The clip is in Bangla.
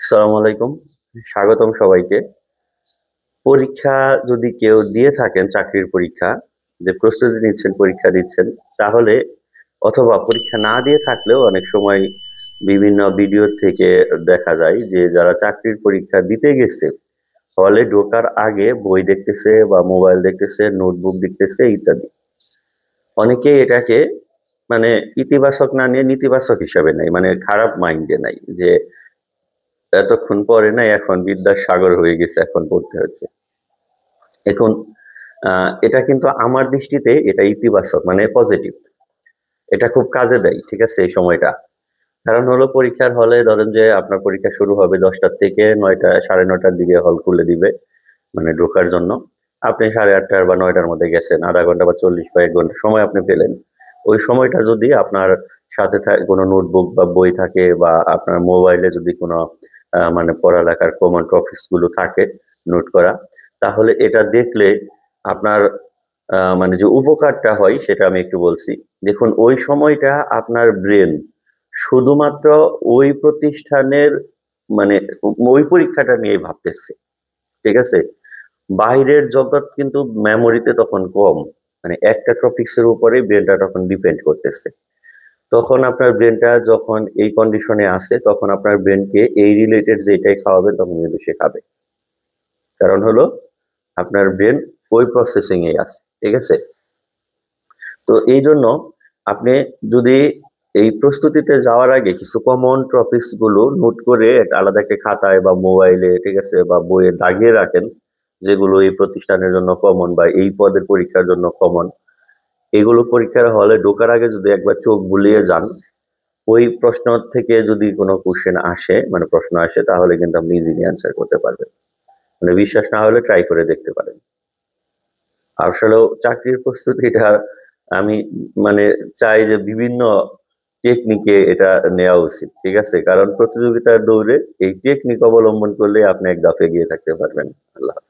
আসসালামু আলাইকুম। স্বাগতম সবাইকে। পরীক্ষা যদি কেউ দিয়ে থাকেন চাকরির পরীক্ষা, যে প্রস্তুতি নিচ্ছেন, পরীক্ষা দিচ্ছেন, তাহলে অথবা পরীক্ষা না দিয়ে থাকলেও অনেক সময় বিভিন্ন ভিডিও থেকে দেখা যায় যে যারা চাকরির পরীক্ষা দিতে গেছে, হলে ঢোকার আগে বই দেখতেছে বা মোবাইল দেখতেছে, নোটবুক দেখতেছে ইত্যাদি। অনেকেই এটাকে মানে ইতিবাচক না নিয়ে নেতিবাচক হিসাবে নেয়, মানে খারাপ মাইন্ডে নেয় যে এতক্ষণ পরে নাই, এখন বিদ্যার সাগর হয়ে গেছে, এখন পড়তে হচ্ছে। এখন এটা কিন্তু আমার দৃষ্টিতে এটা ইতিবাচক, মানে পজিটিভ। এটা খুব কাজে দেয়, ঠিক আছে এই সময়টা। কারণ হলো পরীক্ষার হলে ধরেন যে আপনার পরীক্ষা শুরু হবে 10টার থেকে 9টা, 9:30টার দিকে হল খুলে দিবে মানে ঢোকার জন্য। আপনি 8:30 বা 9টার মধ্যে গেছেন, আধা ঘন্টা বা 40 বা 1 ঘন্টা সময় আপনি পেলেন। ওই সময়টা যদি আপনার সাথে কোনো নোটবুক বা বই থাকে, বা আপনার মোবাইলে যদি কোনো মানে পড়ালেখার কমন টপিকস গুলো থাকে নোট করা, তাহলে এটা দেখলে আপনার মানে যে উপকারটা হয় সেটা আমি একটু বলছি। দেখুন, ওই সময়টা আপনার ব্রেন শুধুমাত্র ওই প্রতিষ্ঠানের মানে ওই পরীক্ষাটা নিয়ে ভাবতেছে, ঠিক আছে? বাইরের জগৎ কিন্তু মেমোরিতে তখন কম। মানে একটা টপিকস এর উপরেই ব্রেনটা তখন ডিপেন্ড করতেছে। তখন আপনার ব্রেনটা যখন এই কন্ডিশনে আসে, তখন আপনার ব্রেনকে এই রিলেটেড যেটাই খাওয়াবেন তখন কিন্তু সে খাবে। কারণ হলো আপনার ব্রেন ওই প্রসেসিং এ আছে, ঠিক আছে? তো এই জন্য আপনি যদি এই প্রস্তুতিতে যাওয়ার আগে কিছু কমন টপিকস গুলো নোট করে একটা আলাদা একটা খাতায় বা মোবাইলে, ঠিক আছে, বা বইয়ে দাগিয়ে রাখেন, যেগুলো এই প্রতিষ্ঠানের জন্য কমন বা এই পদের পরীক্ষার জন্য কমন, এগুলো পরীক্ষার হলে ঢোকার আগে যদি একবার চোখ বুলিয়ে যান, ওই প্রশ্ন থেকে যদি কোনো কোশ্চেন আসে, মানে প্রশ্ন আসে, তাহলে কিন্তু আপনি ইজিলি অ্যান্সার করতে পারবেন। মানে বিশ্বাস না হলে ট্রাই করে দেখতে পারেন। আসলেও চাকরির প্রস্তুতিটা আমি মানে চাই যে বিভিন্ন টেকনিকে এটা নেওয়া উচিত, ঠিক আছে? কারণ প্রতিযোগিতার দৌড়ে এই টেকনিক অবলম্বন করলে আপনি এক ধাপ এগিয়ে থাকতে পারবেন। আল্লাহ হাফেজ।